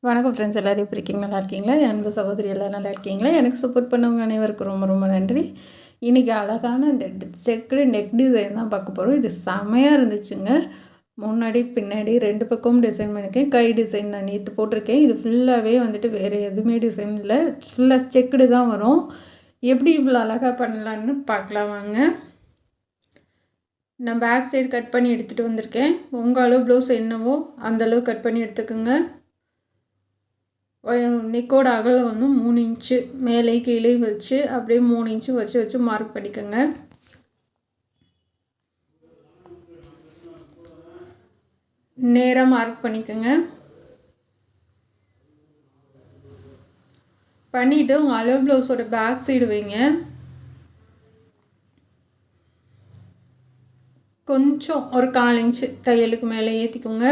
வணக்கம் ஃப்ரெண்ட்ஸ், எல்லோரும் எப்படி இருக்கீங்க? நல்லா இருக்கீங்களா? என் அன்பு சகோதரி எல்லாம் நல்லா இருக்கீங்களா? எனக்கு சப்போர்ட் பண்ணவங்க அனைவருக்கும் ரொம்ப ரொம்ப நன்றி. இன்றைக்கி அழகான இந்த செக்குடு நெக் டிசைன் தான் பார்க்க போகிறோம். இது செமையாக இருந்துச்சுங்க. முன்னாடி பின்னாடி 2 பக்கமும் டிசைன் பண்ணியிருக்கேன். கை டிசைன் நான் நேற்று போட்டிருக்கேன். இது ஃபுல்லாகவே வந்துட்டு வேறு எதுவுமே டிசைன் இல்லை, ஃபுல்லாக செக்குடு தான் வரும். எப்படி இவ்வளோ அழகாக பண்ணலான்னு பார்க்கலாம் வாங்க. நான் பேக் சைடு கட் பண்ணி எடுத்துகிட்டு வந்திருக்கேன். உங்கள் அளவு ப்ளவுஸ் என்னவோ அந்தளவு கட் பண்ணி எடுத்துக்கோங்க. நெக்கோட அகலம் வந்து 3 இன்ச்சு மேலே கீழே வச்சு அப்படியே 3 இன்ச்சு வச்சு மார்க் பண்ணிக்கோங்க. நேராக மார்க் பண்ணிக்கோங்க. பண்ணிவிட்டு உங்கள் அளவு ப்ளவுஸோட பேக் சைடு வைங்க. கொஞ்சம் ஒரு 1/4 இன்ச்சு தையலுக்கு மேலே ஏற்றிக்கோங்க.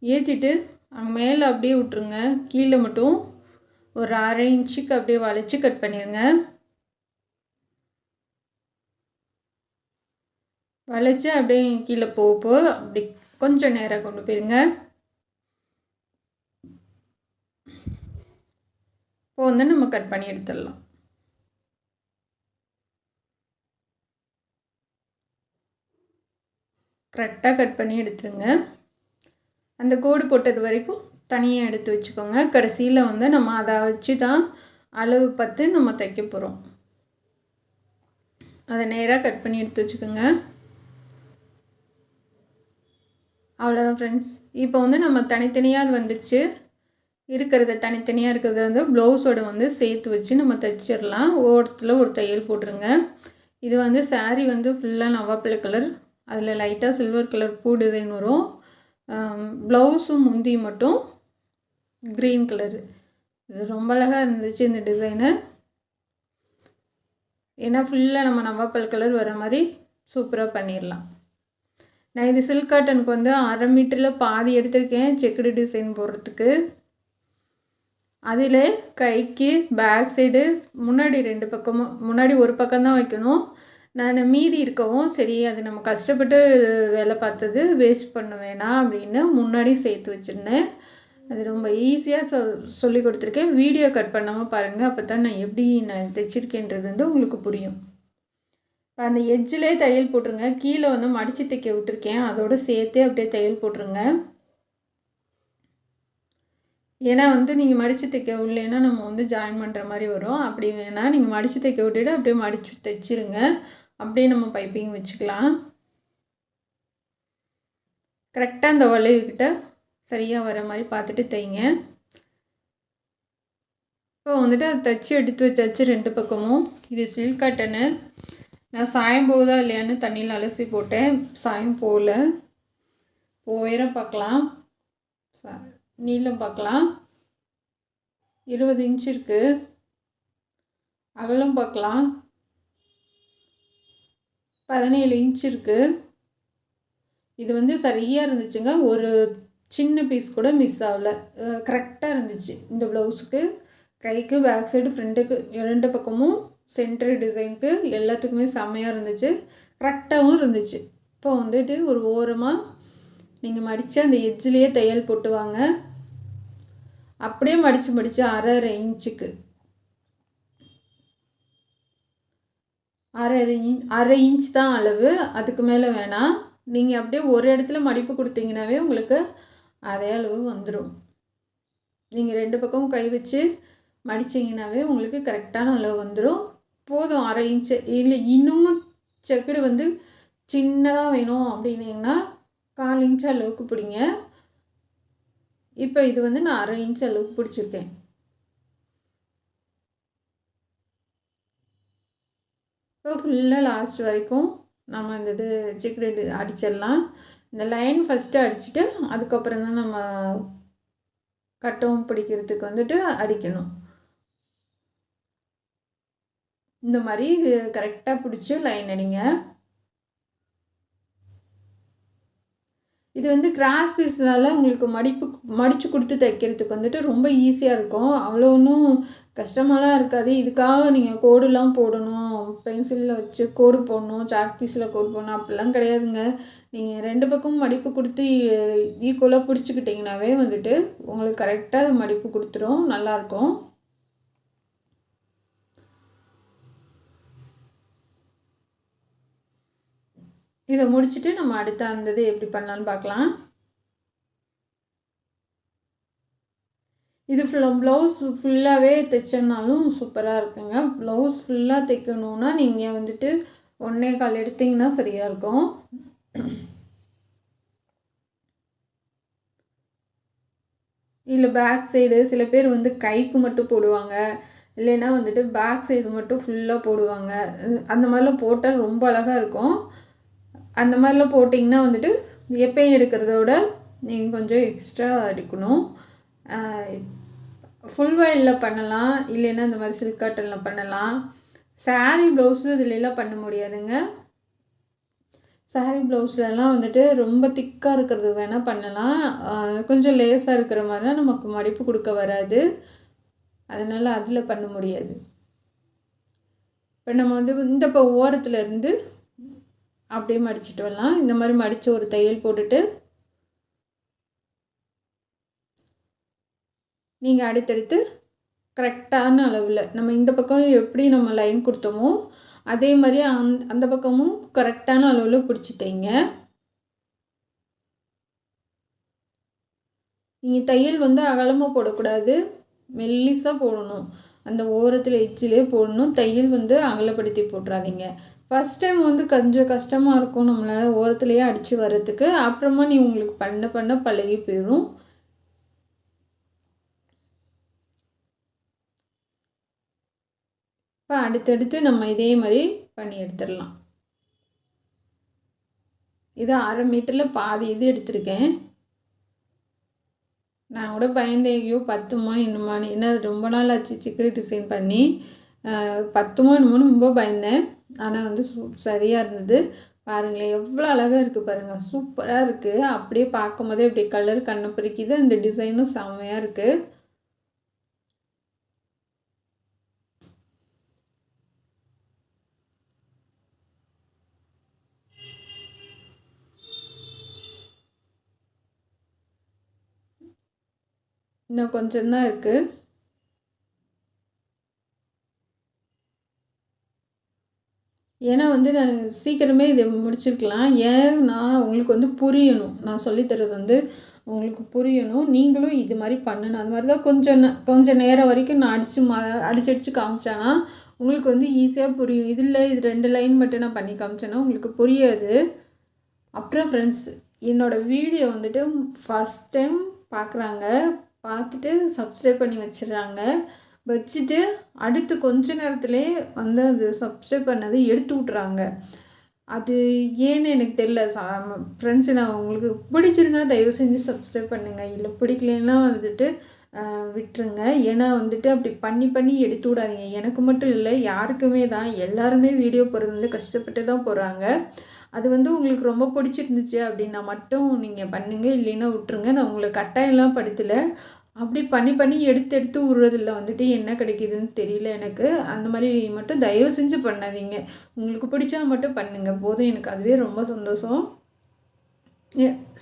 ஏற்றிட்டு அங்கே மேலே அப்படியே விட்ருங்க. கீழே மட்டும் ஒரு 1/2 இன்ச்சுக்கு அப்படியே வளைச்சி கட் பண்ணிடுங்க. வளைச்சி அப்படியே கீழே போக அப்படி கொஞ்சம் நேராக கொண்டு போயிருங்க. இப்போ வந்து நம்ம கட் பண்ணி எடுத்துடலாம். கரெக்டாக கட் பண்ணி எடுத்துருங்க. அந்த கோடு போட்டது வரைக்கும் தனியாக எடுத்து வச்சுக்கோங்க. கடைசியில் வந்து நம்ம அதை வச்சு தான் அளவு பார்த்து நம்ம தைக்க போகிறோம். அதை நேராக கட் பண்ணி எடுத்து வச்சுக்கோங்க. அவ்வளோதான் ஃப்ரெண்ட்ஸ். இப்போ வந்து நம்ம தனித்தனியாக அது வந்துடுச்சு. தனித்தனியாக இருக்கிறத வந்து ப்ளவுஸோடு வந்து சேர்த்து வச்சு நம்ம தைச்சிடலாம். ஓரத்தில் ஒரு தையல் போட்டுருங்க. இது வந்து சாரீ வந்து ஃபுல்லாக நவாப்பழ கலர், அதில் லைட்டாக சில்வர் கலர் பூ டிசைன் வரும். ப்ளவுஸும் முந்தி மட்டும் க்ரீன் கலரு. இது ரொம்ப அழகாக இருந்துச்சு இந்த டிசைனு. ஏன்னா ஃபுல்லாக நம்ம நவாப்பல் கலர் வர மாதிரி சூப்பராக பண்ணிடலாம். நான் இது சில்க் காட்டனுக்கு வந்து 1/2 மீட்டரில் பாதி எடுத்திருக்கேன் செக்குடு டிசைன் போடுறதுக்கு. அதில் கைக்கு பேக் சைடு முன்னாடி 2 பக்கமும், முன்னாடி ஒரு பக்கம்தான் வைக்கணும். நான் மீதி இருக்கவும் சரி, அது நம்ம கஷ்டப்பட்டு வேலை பார்த்தது வேஸ்ட் பண்ண வேணாம் அப்படின்னு முன்னாடி சேர்த்து வச்சுருந்தேன். அது ரொம்ப ஈஸியாக சொல்லி கொடுத்துருக்கேன். வீடியோ கட் பண்ணாமல் பாருங்கள், அப்போ தான் நான் தைச்சிருக்கேன்றது வந்து உங்களுக்கு புரியும். இப்போ அந்த எட்ஜிலே தையல் போட்டுருங்க. கீழே வந்து மடித்து தைக்க விட்டுருக்கேன், அதோடு சேர்த்தே அப்படியே தையல் போட்டுருங்க. ஏன்னா வந்து நீங்கள் மடித்து தைக்க விடலைன்னா நம்ம வந்து ஜாயின் பண்ணுற மாதிரி வரும். அப்படி வேணால் நீங்கள் மடித்து தைக்க விட்டுட்டு அப்படியே மடித்து தைச்சிருங்க. அப்படியே நம்ம பைப்பிங் வச்சுக்கலாம். கரெக்டாக அந்த வளைவுக்கிட்ட சரியாக வர மாதிரி பார்த்துட்டு தைங்க. இப்போ வந்துட்டு அதை தைச்சி எடுத்து வச்சாச்சு 2 பக்கமும். இது சில்க் காட்டனு. நான் சாயம் போகுதா இல்லையான்னு தண்ணியில் அலசி போட்டேன். சாயம் போகல. உயரம் பார்க்கலாம், நீளம் பார்க்கலாம். 20 இன்ச்சு இருக்குது. அகலம் பார்க்கலாம், 17 இன்ச் இருக்குது. இது வந்து சரியாக இருந்துச்சுங்க. ஒரு சின்ன பீஸ் கூட மிஸ் ஆகலை. கரெக்டாக இருந்துச்சு இந்த ப்ளவுஸுக்கு. கைக்கு பேக் சைடு ஃப்ரண்ட்டுக்கு 2 பக்கமும் சென்டர் டிசைனுக்கு எல்லாத்துக்குமே செம்மையாக இருந்துச்சு. கரெக்டாகவும் இருந்துச்சு. இப்போ வந்துட்டு ஒரு ஓரமாக நீங்கள் மடித்து அந்த எட்ஜிலேயே தையல் போட்டு வாங்க. அப்படியே மடித்து 1/2 இன்ச்சுக்கு 1/2 இன்ச் தான் அளவு, அதுக்கு மேலே வேணாம். நீங்கள் அப்படியே ஒரு இடத்துல மடிப்பு கொடுத்தீங்கன்னாவே உங்களுக்கு அதே அளவு வந்துடும். நீங்கள் 2 பக்கமும் கை வச்சு மடிச்சிங்கனாவே உங்களுக்கு கரெக்டான அளவு வந்துடும். போதும் 1/2 இன்ச்சு. இல்லை இன்னமும் செக்குடு வந்து சின்னதாக வேணும் அப்படின்னீங்கன்னா 1/4 இன்ச் அளவுக்கு பிடிங்க. இப்போ இது வந்து நான் 1/2 இன்ச் அளவுக்கு பிடிச்சிருக்கேன். இப்போ ஃபுல்லாக லாஸ்ட் வரைக்கும் நம்ம இந்த இது செக்குடு அடிச்சிடலாம். இந்த லைன் ஃபஸ்ட்டு அடிச்சுட்டு அதுக்கப்புறம் தான் நம்ம கட்டவும் பிடிக்கிறதுக்கு வந்துட்டு அடிக்கணும். இந்த மாதிரி கரெக்டாக பிடிச்சி லைன் அடிங்க. இது வந்து கிராஸ் பீஸ்னால உங்களுக்கு மடித்து கொடுத்து தைக்கிறதுக்கு வந்துட்டு ரொம்ப ஈஸியாக இருக்கும். அவ்வளோ ஒன்றும் கஷ்டமாலாம் இருக்காது. இதுக்காக நீங்கள் கோடுலாம் போடணும், பென்சிலில் வச்சு கோடு போடணும், சாக் பீஸில் கோடு போடணும் அப்படிலாம் கிடையாதுங்க. நீங்கள் 2 பக்கமும் மடிப்பு கொடுத்து ஈக்குவலாக பிடிச்சிக்கிட்டிங்கனாவே வந்துட்டு உங்களுக்கு கரெக்டாக மடிப்பு கொடுத்துரும், நல்லாயிருக்கும். இதை முடிச்சுட்டு நம்ம அடுத்த அந்த இது எப்படி பண்ணலான்னு பார்க்கலாம். இது ப்ளவுஸ் ஃபுல்லாகவே தைச்சோம்னாலும் சூப்பராக இருக்குங்க. ப்ளவுஸ் ஃபுல்லாக தைக்கணுன்னா நீங்கள் வந்துட்டு 1.25 எடுத்திங்கன்னா சரியாக இருக்கும். இல்லை பேக் சைடு சில பேர் வந்து கைக்கு மட்டும் போடுவாங்க, இல்லைன்னா வந்துட்டு பேக் சைடு மட்டும் ஃபுல்லாக போடுவாங்க. அந்த மாதிரிலாம் போட்டால் ரொம்ப அழகாக இருக்கும். அந்த மாதிரிலாம் போட்டிங்கன்னா வந்துட்டு எப்பயும் எடுக்கிறத விட நீங்கள் கொஞ்சம் எக்ஸ்ட்ரா எடுக்கணும். ஃபுல் வயலில் பண்ணலாம், இல்லைன்னா இந்த மாதிரி சில்க் காட்டனில் பண்ணலாம். சாரீ ப்ளவுஸு இதிலெல்லாம் பண்ண முடியாதுங்க. சாரீ ப்ளவுஸ்லலாம் வந்துட்டு ரொம்ப திக்காக இருக்கிறது வேணால் பண்ணலாம். கொஞ்சம் லேஸாக இருக்கிற மாதிரினா நமக்கு மடிப்பு கொடுக்க வராது, அதனால் அதில் பண்ண முடியாது. இப்போ நம்ம வந்து இந்த இப்போ ஓரத்தில் இருந்து அப்படியே மடிச்சுட்டு வரலாம். இந்த மாதிரி மடித்து ஒரு தையல் போட்டுட்டு நீங்கள் அடுத்தடுத்து கரெக்டான அளவில் நம்ம இந்த பக்கம் எப்படி நம்ம லைன் கொடுத்தோமோ அதே மாதிரி அந்த பக்கமும் கரெக்டான அளவில் பிடிச்சி தைங்க. நீங்கள் தையல் வந்து அகலமாக போடக்கூடாது, மெல்லிசாக போடணும். அந்த ஓரத்தில் எச்சிலே போடணும். தையல் வந்து அகலப்படுத்தி போட்டுறாதீங்க. ஃபஸ்ட் டைம் வந்து கொஞ்சம் கஷ்டமாக இருக்கும் நம்மளால் ஓரத்துலேயே அடித்து வர்றதுக்கு. அப்புறமா நீ உங்களுக்கு பண்ண பண்ண பழகி போயிடும். இப்போ அடுத்தடுத்து நம்ம இதே மாதிரி பண்ணி எடுத்துடலாம். இது 1/2 மீட்டரில் பாதி இது எடுத்திருக்கேன். நான் கூட பயந்தேன், ஐயோ பத்துமா இன்னுமான்னு. ஏன்னா ரொம்ப நாள் ஆச்சு சிக்கடி டிசைன் பண்ணி, பத்துமோ என்னமோன்னு ரொம்ப பயந்தேன். ஆனால் வந்து சரியாக இருந்தது. பாருங்களேன் எவ்வளோ அழகாக இருக்குது பாருங்கள், சூப்பராக இருக்குது. அப்படியே பார்க்கும் போதே இப்படி கலர் கண்ணை பறிக்குது. அந்த டிசைனும் செம்மையாக இருக்குது. இன்னும் கொஞ்சம்தான் இருக்குது. ஏன்னா வந்து நான் சீக்கிரமே இதை முடிச்சிருக்கலாம். ஏன்னா உங்களுக்கு வந்து புரியணும், நான் சொல்லித்தரது வந்து உங்களுக்கு புரியணும். நீங்களும் இது மாதிரி பண்ணணும். அது மாதிரி தான் கொஞ்சம் நேரம் வரைக்கும் நான் அடிச்சு காமிச்சேன்னா உங்களுக்கு வந்து ஈஸியாக புரியும். இதில் இது 2 லைன் மட்டும் நான் பண்ணி காமிச்சேன்னா உங்களுக்கு புரியாது. அப்புறம் ஃப்ரெண்ட்ஸ், என்னோடய வீடியோ வந்துட்டு ஃபஸ்ட் டைம் பார்க்குறாங்க, பார்த்துட்டு சப்ஸ்கிரைப் பண்ணி வச்சுட்டு அடுத்து கொஞ்ச நேரத்துலேயே வந்து அது சப்ஸ்கிரைப் பண்ணதை எடுத்து விட்றாங்க. அது ஏன்னு எனக்கு தெரியல. ஃப்ரெண்ட்ஸு, நான் உங்களுக்கு பிடிச்சிருந்தா தயவு செஞ்சு சப்ஸ்கிரைப் பண்ணுங்கள், இல்லை பிடிக்கலன்னா வந்துட்டு விட்டுருங்க. ஏன்னா வந்துட்டு அப்படி பண்ணி எடுத்து விடாதீங்க. எனக்கு மட்டும் இல்லை, யாருக்குமே தான். எல்லாருமே வீடியோ போடுறது வந்து கஷ்டப்பட்டு தான் போடுறாங்க. அது வந்து உங்களுக்கு ரொம்ப பிடிச்சிருந்துச்சு அப்படின்னா மட்டும் நீங்கள் பண்ணுங்கள், இல்லைன்னா விட்டுருங்க. நான் உங்களை கட்டாயம்லாம் படுத்தலை. அப்படி பண்ணி எடுத்து விட்றதில்ல வந்துட்டு என்ன கிடைக்கிதுன்னு தெரியல எனக்கு. அந்த மாதிரி மட்டும் தயவு செஞ்சு பண்ணாதீங்க. உங்களுக்கு பிடிச்சா மட்டும் பண்ணுங்கள் போதும், எனக்கு அதுவே ரொம்ப சந்தோஷம்.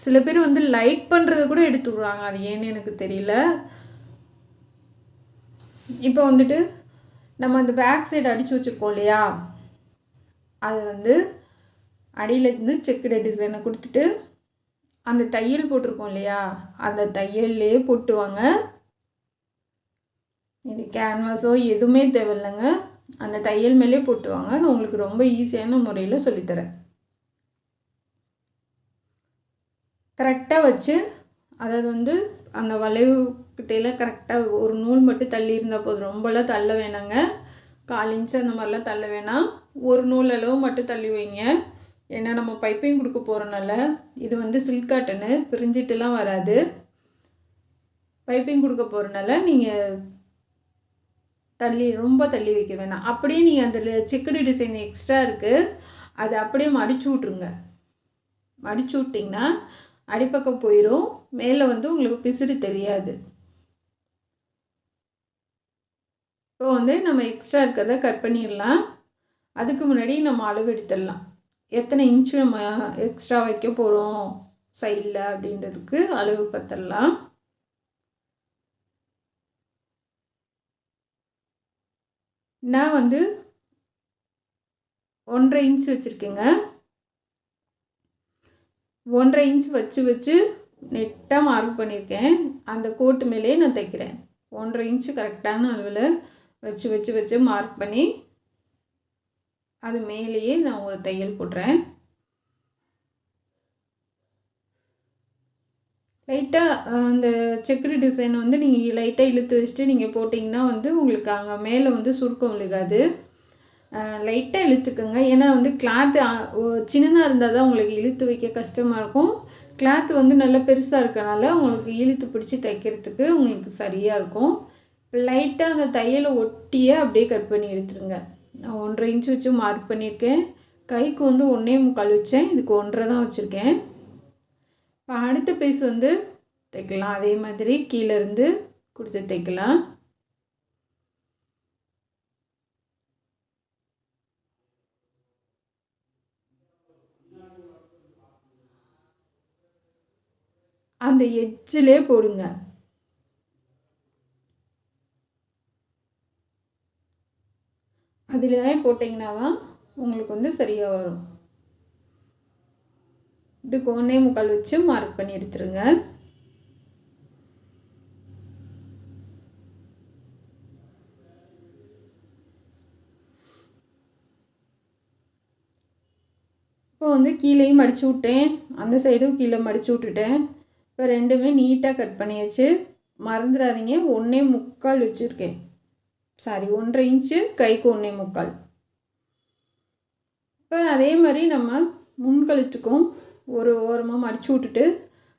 சில பேர் வந்து லைக் பண்ணுறத கூட எடுத்து விட்றாங்க, அது ஏன்னு எனக்கு தெரியல. இப்போ வந்துட்டு நம்ம அந்த பேக் சைடு அடித்து வச்சுருக்கோம் இல்லையா, அதை வந்து அடியில் இருந்து செக்குடு டிசைனை கொடுத்துட்டு அந்த தையல் போட்டிருக்கோம் இல்லையா, அந்த தையல்லே போட்டுவாங்க. இது கேன்வாஸோ எதுவுமே தேவையில்லைங்க, அந்த தையல் மேலே போட்டுவாங்க. நான் உங்களுக்கு ரொம்ப ஈஸியான முறையில் சொல்லித்தரேன். கரெக்டாக வச்சு, அதாவது வந்து அந்த வளைவு கிட்டையில் கரெக்டாக ஒரு நூல் மட்டும் தள்ளி இருந்தால் போதும். ரொம்பலாம் தள்ள வேணாங்க, 1/4 இன்ச்சு அந்த மாதிரிலாம் தள்ள வேணாம். ஒரு நூல் அளவு மட்டும் தள்ளி வைங்க. ஏன்னா நம்ம பைப்பிங் கொடுக்க போகிறனால. இது வந்து சில்க் காட்டனு, பிரிஞ்சிட்டுலாம் வராது. பைப்பிங் கொடுக்க போகிறனால நீங்கள் ரொம்ப தள்ளி வைக்க வேணாம். அப்படியே நீங்கள் அந்த செக்குடு டிசைன் எக்ஸ்ட்ரா இருக்குது, அதை அப்படியே மடிச்சு விட்ருங்க. மடிச்சு விட்டிங்கன்னா அடிப்பக்கம் போயிடும், மேலே வந்து உங்களுக்கு பிசுறு தெரியாது. இப்போ வந்து நம்ம எக்ஸ்ட்ரா இருக்கிறத கட் பண்ணிடலாம். அதுக்கு முன்னாடி நம்ம அளவு எடுத்துடலாம். எத்தனை இன்ச்சு நம்ம எக்ஸ்ட்ரா வைக்க போகிறோம் சைடில் அப்படின்றதுக்கு அளவு பார்த்துடலாம். நான் வந்து 1.5 இன்ச் வச்சுருக்கேங்க. 1.5 இன்ச் வச்சு நெட்டாக மார்க் பண்ணியிருக்கேன். அந்த கோட்டு மேலேயே நான் தைக்கிறேன். 1.5 இன்ச்சு கரெக்டான அளவில் வச்சு மார்க் பண்ணி அது மேலேயே நான் ஒரு தையல் போடுறேன். லைட்டாக அந்த செக்குடு டிசைன் வந்து நீங்கள் லைட்டாக இழுத்து வச்சுட்டு நீங்கள் போட்டிங்கன்னா வந்து உங்களுக்கு அங்கே மேலே வந்து சுருக்கம் விழுகாது. லைட்டாக இழுத்துக்குங்க. ஏன்னா வந்து கிளாத்து சின்னதாக இருந்தால் தான் உங்களுக்கு இழுத்து வைக்க கஷ்டமாக இருக்கும். கிளாத்து வந்து நல்லா பெருசாக இருக்கனால உங்களுக்கு இழுத்து பிடிச்சி தைக்கிறதுக்கு உங்களுக்கு சரியாக இருக்கும். லைட்டாக அந்த தையலை ஒட்டியே அப்படியே கட் பண்ணி எடுத்துருங்க. நான் 1.5 இன்ச் வச்சு மார்க் பண்ணியிருக்கேன். கைக்கு வந்து 1.25 வச்சேன். இதுக்கு 1.5 தான் வச்சுருக்கேன். இப்போ அடுத்த பீஸ் வந்து தைக்கலாம். அதே மாதிரி கீழேருந்து கொடுத்து தைக்கலாம். அந்த எட்ஜிலே போடுங்க. அதிலே போட்டிங்கன்னா தான் உங்களுக்கு வந்து சரியாக வரும். இதுக்கு 1.25 வச்சு மார்க் பண்ணி எடுத்துருங்க. இப்போ வந்து கீழேயும் மடித்து விட்டேன், அந்த சைடும் கீழே மடித்து விட்டுட்டேன். இப்போ ரெண்டுமே நீட்டாக கட் பண்ணியாச்சு. மறந்துடாதீங்க 1.25 வச்சுருக்கேன். சாரி 1.5 இன்ச்சு, கைக்கு 1.25. இப்போ அதே மாதிரி நம்ம முன்கழுத்துக்கும் ஒரு ஓரமாக மடித்து விட்டுட்டு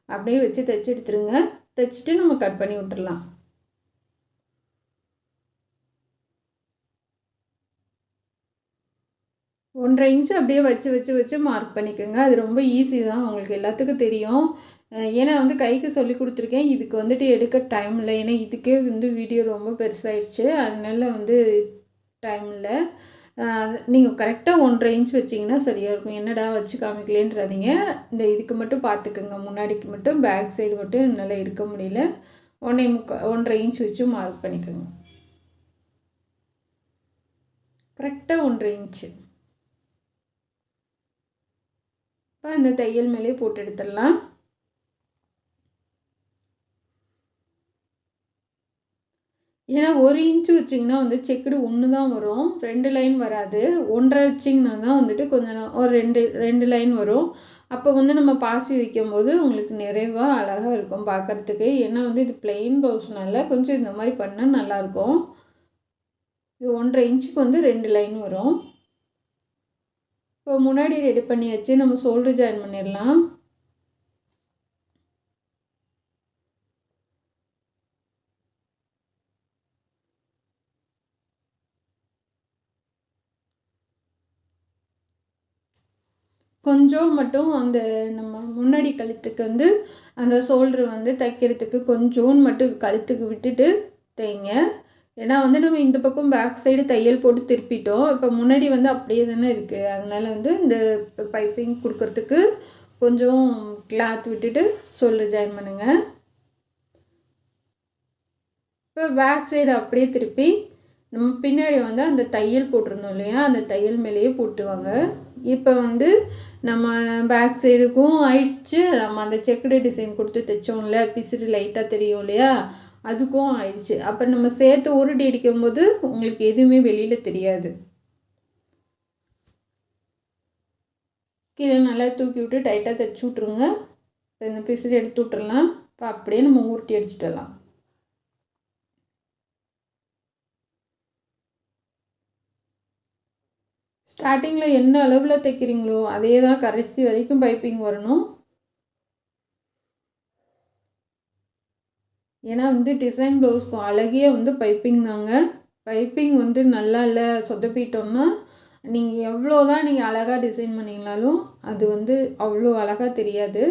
அப்படியே வச்சு தைச்சி எடுத்துருங்க. தைச்சிட்டு நம்ம கட் பண்ணி விட்டுடலாம். ஒன்றரை இன்ச்சு அப்படியே வச்சு மார்க் பண்ணிக்கோங்க. அது ரொம்ப ஈஸி தான், உங்களுக்கு எல்லாத்துக்கும் தெரியும். ஏன்னா வந்து கைக்கு சொல்லி கொடுத்துருக்கேன். இதுக்கு வந்துட்டு எடுக்க டைம் இல்லை. ஏன்னா இதுக்கே வந்து வீடியோ ரொம்ப பெருசாகிடுச்சு. அதனால வந்து டைம் இல்லை. நீங்கள் கரெக்டாக 1.5 இன்ச் வச்சிங்கன்னா சரியாக இருக்கும். என்னடா வச்சு காமிக்கலேன்றாதீங்க. இந்த இதுக்கு மட்டும் பார்த்துக்குங்க. முன்னாடிக்கு மட்டும் பேக் சைடு மட்டும் என்னால் எடுக்க முடியல. 1.25 இன்ச் வச்சு மார்க் பண்ணிக்கோங்க. கரெக்டாக 1.5 இன்ச்சு. இப்போ இந்த தையல் மேலே போட்டு எடுத்துடலாம். ஏன்னா 1 இன்ச்சு வச்சிங்கன்னா வந்து செக்குடு 1 தான் வரும், 2 லைன் வராது. 1.5 வச்சிங்கன்னா தான் வந்துட்டு கொஞ்சம் ஒரு 2 லைன் வரும். அப்போ வந்து நம்ம பாசி வைக்கும்போது உங்களுக்கு நிறைவாக அழகாக இருக்கும் பார்க்குறதுக்கு. ஏன்னா வந்து இது பிளெயின் ப்ளவுஸ்னால கொஞ்சம் இந்த மாதிரி பண்ணால் நல்லாயிருக்கும். இது 1.5 இன்ச்சுக்கு வந்து 2 லைன் வரும். இப்போ முன்னாடி ரெடி பண்ணியாச்சு. நம்ம ஷோல்டர் ஜாயின் பண்ணிடலாம். கொஞ்சம் மட்டும் அந்த நம்ம முன்னாடி கழுத்துக்கு வந்து அந்த ஷோல்டர் வந்து தைக்கிறதுக்கு கொஞ்சோன்னு மட்டும் கழுத்துக்கு விட்டுட்டு தைங்க. ஏன்னா வந்து நம்ம இந்த பக்கம் பேக் சைடு தையல் போட்டு திருப்பிட்டோம். இப்போ முன்னாடி வந்து அப்படியே தானே இருக்குது. அதனால் வந்து இந்த பைப்பிங் கொடுக்கறதுக்கு கொஞ்சம் கிளாத் விட்டுட்டு ஷோல்டர் ஜாயின் பண்ணுங்கள். இப்போ பேக் சைடு அப்படியே திருப்பி நம்ம பின்னாடி வந்து அந்த தையல் போட்டிருந்தோம் இல்லையா, அந்த தையல் மேலேயே போட்டுவாங்க. இப்போ வந்து நம்ம பேக் சைடுக்கும் ஆயிடுச்சு. நம்ம அந்த செக்குடு டிசைன் கொடுத்து தைச்சோம்ல, பிசுறு லைட்டாக தெரியும் இல்லையா, அதுக்கும் ஆயிடுச்சு. அப்போ நம்ம சேர்த்து உருட்டி அடிக்கும்போது உங்களுக்கு எதுவுமே வெளியில் தெரியாது. கீழே நல்லா தூக்கி விட்டு டைட்டாக தைச்சி விட்ருங்க. இப்போ இந்த பிசுறு எடுத்து விட்டுறலாம். இப்போ அப்படியே நம்ம உருட்டி அடிச்சிடலாம். ஸ்டார்டிங்கில் என்ன அளவில் தைக்கிறீங்களோ அதே தான் கடைசி வரைக்கும் பைப்பிங் வரணும். ஏன்னா வந்து டிசைன் ப்ளவுஸ்க்கும் அழகிய வந்து பைப்பிங் தாங்க. பைப்பிங் வந்து நல்லா இல்லை சொதப்பிட்டோம்னா நீங்கள் எவ்வளோ தான் நீங்கள் அழகாக டிசைன் பண்ணிங்கனாலும் அது வந்து அவ்வளோ அழகாக தெரியாது.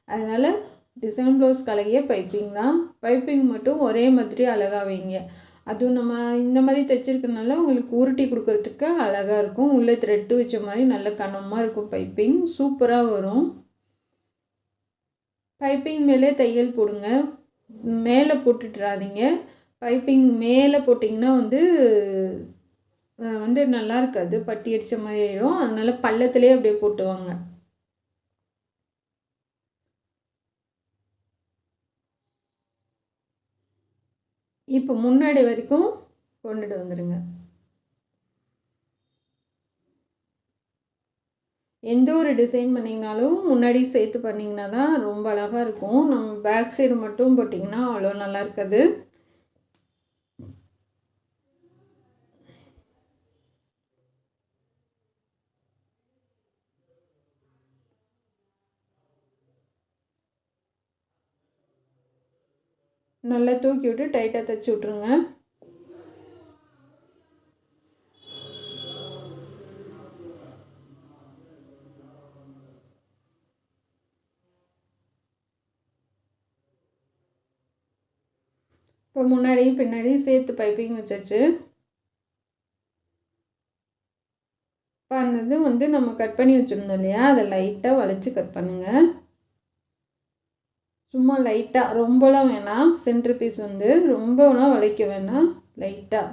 அதனால் டிசைன் ப்ளவுஸ்க்கு அழகிய பைப்பிங் தான். பைப்பிங் மட்டும் ஒரே மாதிரி அழகாக வைங்க. அதுவும் நம்ம இந்த மாதிரி தைச்சிருக்கனால உங்களுக்கு உருட்டி கொடுக்கறதுக்கு அழகாக இருக்கும். உள்ளே த்ரெட்டு வச்ச மாதிரி நல்ல கனமாக இருக்கும். பைப்பிங் சூப்பராக வரும். பைப்பிங் மேலே தையல் போடுங்க, மேலே போட்டுட்டுறாதீங்க. பைப்பிங் மேலே போட்டிங்கன்னா நல்லா இருக்காது, பட்டி அடித்த மாதிரி ஆயிடும். அதனால் பள்ளத்துலேயே அப்படியே போட்டுவாங்க. இப்போ முன்னாடி வரைக்கும் கொண்டுட்டு வந்துடுங்க. எந்த ஒரு டிசைன் பண்ணிங்கனாலும் முன்னாடி சேர்த்து பண்ணிங்கன்னா தான் ரொம்ப அழகாக இருக்கும். நம்ம பேக் சைடு மட்டும் போட்டிங்கன்னா அவ்வளோ நல்லா இருக்காது. நல்லா தூக்கி விட்டு டைட்டாக தைச்சி விட்ருங்க. இப்போ முன்னாடி பின்னாடி சேர்த்து பைப்பிங் வச்சாச்சு. இப்போ அந்த இது நம்ம கட் பண்ணி வச்சுருந்தோம் இல்லையா, அதை லைட்டாக வளைச்சி கட் பண்ணுங்கள். சும்மா லைட்டாக, ரொம்பலாம் வேணாம். சென்டர் பீஸ் ரொம்பலாம் வளைக்க வேணாம், லைட்டாக.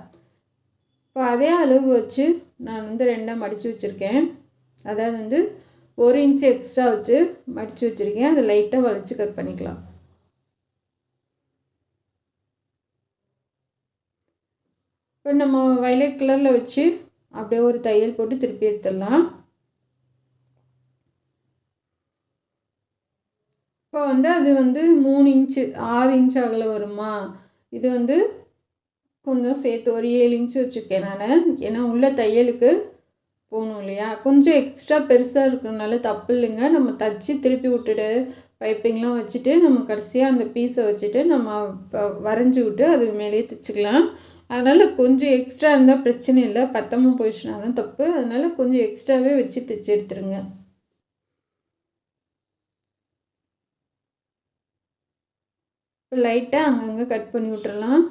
இப்போ அதே அளவு வச்சு நான் 2ஆக மடித்து வச்சுருக்கேன். அதாவது 1 இன்ச்சு எக்ஸ்ட்ரா வச்சு மடித்து வச்சுருக்கேன். அதை லைட்டாக வளைச்சி கட் பண்ணிக்கலாம். இப்போ நம்ம வயலட் கலரில் வச்சு அப்படியே ஒரு தையல் போட்டு திருப்பி எடுத்துடலாம். இப்போ அது 3 இன்ச்சு 6 இன்ச் அகல வருமா, இது கொஞ்சம் சேர்த்து ஒரு 7 இன்ச்சு வச்சுருக்கேன் நான். ஏன்னா உள்ள தையலுக்கு போகணும் இல்லையா. கொஞ்சம் எக்ஸ்ட்ரா பெருசாக இருக்கிறதுனால தப்பு இல்லைங்க. நம்ம தச்சு திருப்பி விட்டுட்டு பைப்பிங்லாம் வச்சுட்டு நம்ம கடைசியாக அந்த பீஸை வச்சுட்டு நம்ம வரைஞ்சி விட்டு அது மேலேயே தைச்சிக்கலாம். அதனால் கொஞ்சம் எக்ஸ்ட்ரா இருந்தால் பிரச்சனை இல்லை, பத்தமாக போயிடுச்சுனா தான் தப்பு. அதனால் கொஞ்சம் எக்ஸ்ட்ராவே வச்சு தைச்சி எடுத்துருங்க. இப்போ லைட்டாக அங்கங்கே கட் பண்ணி விட்டுறலாம்.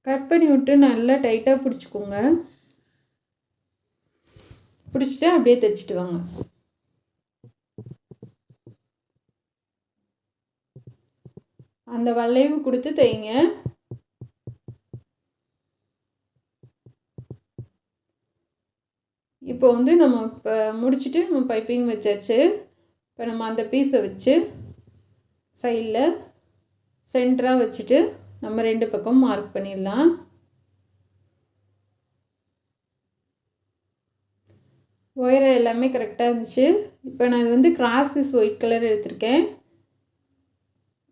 கட் பண்ணி விட்டு நல்லா டைட்டாக பிடிச்சிக்கோங்க. பிடிச்சிட்டு அப்படியே தைச்சிட்டு வாங்க. அந்த வளைவு கொடுத்து தைங்க. இப்போ நம்ம இப்போ முடிச்சுட்டு நம்ம பைப்பிங் வச்சாச்சு. இப்போ நம்ம அந்த பீஸை வச்சு சைடில் சென்டராக வச்சுட்டு நம்ம 2 பக்கம் மார்க் பண்ணிடலாம். ஒயர் எல்லாமே கரெக்டாக இருந்துச்சு. இப்போ நான் இது கிராஸ் பீஸ் ஒயிட் கலர் எடுத்திருக்கேன்.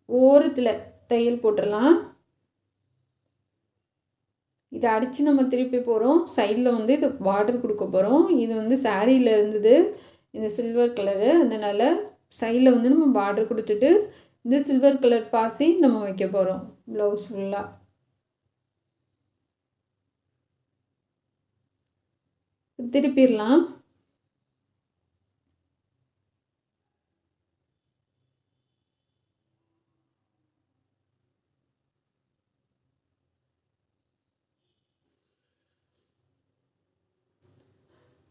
ஓரத்தில் தையல் போட்டுடலாம். இதை அடித்து நம்ம திருப்பி போகிறோம். சைடில் இது பார்டர் கொடுக்க போகிறோம். இது சாரியில் இருந்தது இந்த சில்வர் கலரு, அதனால் சைடில் நம்ம பார்டர் கொடுத்துட்டு இந்த சில்வர் கலர் பாசி நம்ம வைக்க போகிறோம் ப்ளவுஸ் ஃபுல்லாக. திருப்பிடலாம்.